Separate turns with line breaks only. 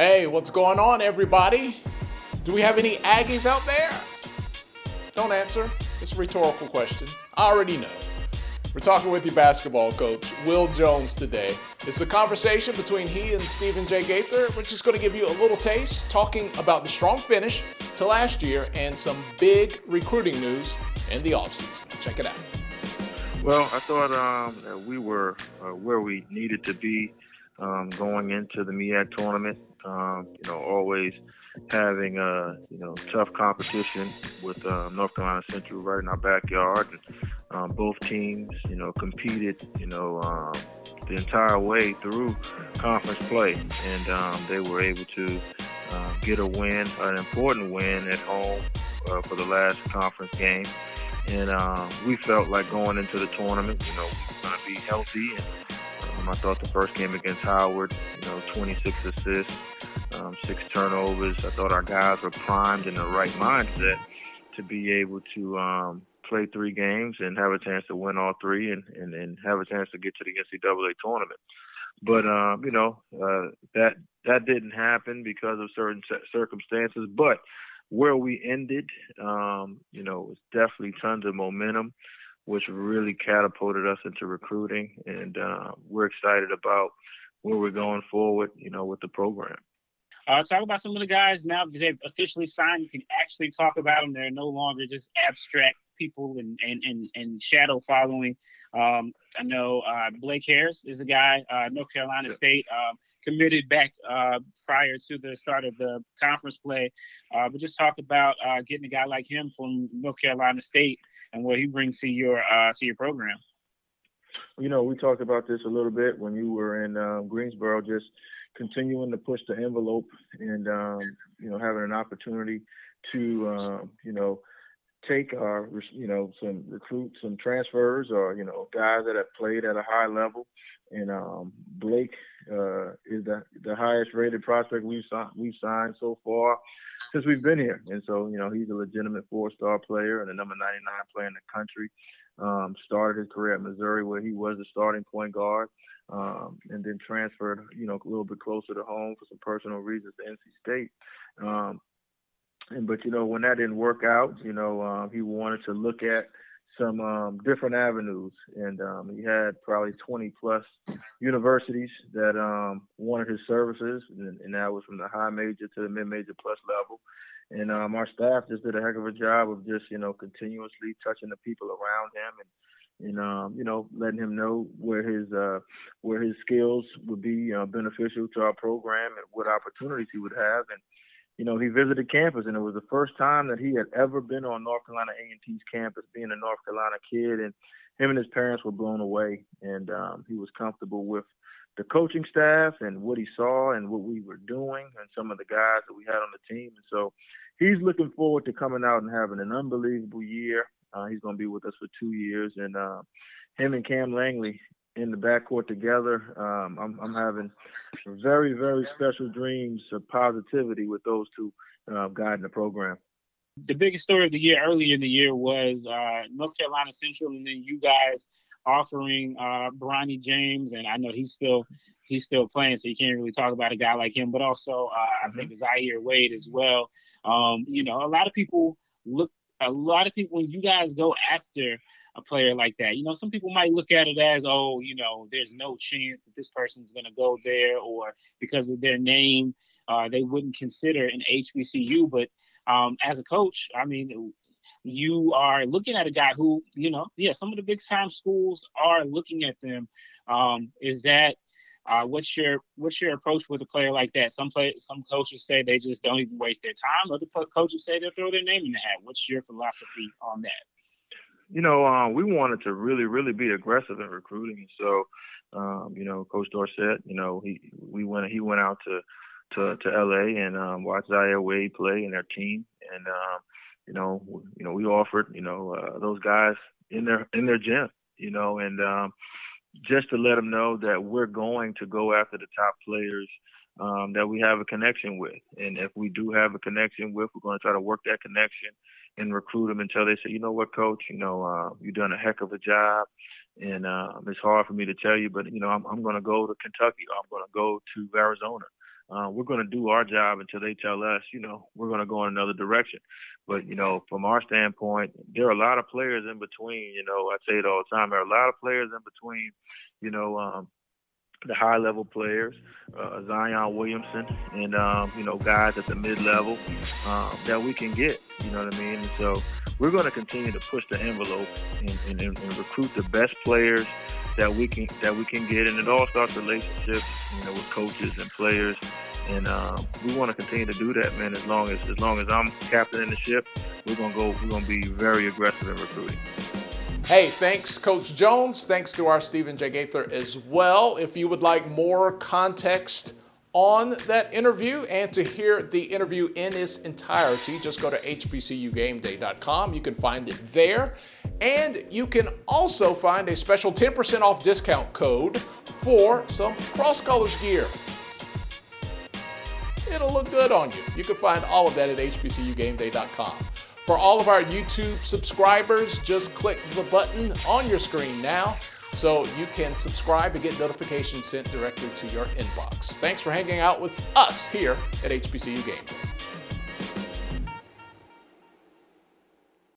Hey, what's going on, everybody? Do we have any Aggies out there? Don't answer. It's a rhetorical question. I already know. We're talking with your basketball coach, Will Jones, today. It's a conversation between he and Stephen J. Gaither. We're just going to give you a little taste, talking about the strong finish to last year and some big recruiting news in the offseason. Check it out.
Well, I thought that we were where we needed to be going into the MEAC tournament. Always having tough competition with North Carolina Central right in our backyard. And, both teams, competed, the entire way through conference play, and they were able to get a win, an important win at home for the last conference game. And we felt like going into the tournament, we were going to be healthy. And I thought the first game against Howard, 26 assists, 6 turnovers. I thought our guys were primed in the right mindset to be able to play 3 games and have a chance to win all 3 and have a chance to get to the NCAA tournament. But, that didn't happen because of certain circumstances. But where we ended, was definitely tons of momentum, which really catapulted us into recruiting. And we're excited about where we're going forward, with the program.
Talk about some of the guys now that they've officially signed. You can actually talk about them. They're no longer just abstract people and shadow following. I know Blake Harris is a guy, North Carolina State, committed back prior to the start of the conference play. But just talk about getting a guy like him from North Carolina State and what he brings to your program.
We talked about this a little bit when you were in Greensboro, just continuing to push the envelope and, having an opportunity to, take our, some recruits, some transfers or, guys that have played at a high level. And Blake is the highest rated prospect we've signed so far since we've been here. And so, he's a legitimate 4-star player and a number 99 player in the country. Started his career at Missouri where he was the starting point guard. And then transferred, a little bit closer to home for some personal reasons to NC State. But when that didn't work out, he wanted to look at some different avenues. And he had probably 20 plus universities that wanted his services. And that was from the high major to the mid-major plus level. And our staff just did a heck of a job of just, continuously touching the people around him and letting him know where his skills would be beneficial to our program and what opportunities he would have. And, he visited campus, and it was the first time that he had ever been on North Carolina A&T's campus, being a North Carolina kid. And him and his parents were blown away, and he was comfortable with the coaching staff and what he saw and what we were doing and some of the guys that we had on the team. And so he's looking forward to coming out and having an unbelievable year. He's going to be with us for 2 years, and him and Cam Langley in the backcourt together. I'm having very, very special dreams of positivity with those two guys in the program.
The biggest story of the year earlier in the year was North Carolina Central, and then you guys offering Bronny James, and I know he's still playing, so you can't really talk about a guy like him. But also, I think Zaire Wade as well. A lot of people when you guys go after a player like that, some people might look at it as, there's no chance that this person's going to go there, or because of their name, they wouldn't consider an HBCU. But as a coach, I mean, you are looking at a guy who, some of the big time schools are looking at them. Is that what's your approach with a player like that? Some coaches say they just don't even waste their time. Other coaches say they'll throw their name in the hat. What's your philosophy on that?
We wanted to really, really be aggressive in recruiting. So, Coach Dorsett, he went out to LA and watched Zaire Wade play and their team. And, we offered, those guys in their gym, and just to let them know that we're going to go after the top players that we have a connection with. And if we do have a connection with, we're going to try to work that connection and recruit them until they say, you know what, coach, you've done a heck of a job. And it's hard for me to tell you, but, I'm going to go to Kentucky, or I'm going to go to Arizona. we're going to do our job until they tell us, we're going to go in another direction. But, from our standpoint, there are a lot of players in between. I say it all the time. There are a lot of players in between, the high-level players, Zion Williamson, and, guys at the mid-level that we can get, you know what I mean? And so we're going to continue to push the envelope and recruit the best players that we can get. And it all starts relationships, with coaches and players. And we want to continue to do that, man. As long as I'm captain in the ship, we're gonna be very aggressive in recruiting.
Hey, thanks, Coach Jones. Thanks to our Stephen J. Gaither as well. If you would like more context on that interview and to hear the interview in its entirety, just go to hbcugameday.com. You can find it there. And you can also find a special 10% off discount code for some Cross Colors gear. It'll look good on you. You can find all of that at hbcugameday.com. For all of our YouTube subscribers, just click the button on your screen now so you can subscribe and get notifications sent directly to your inbox. Thanks for hanging out with us here at HBCU Game Day.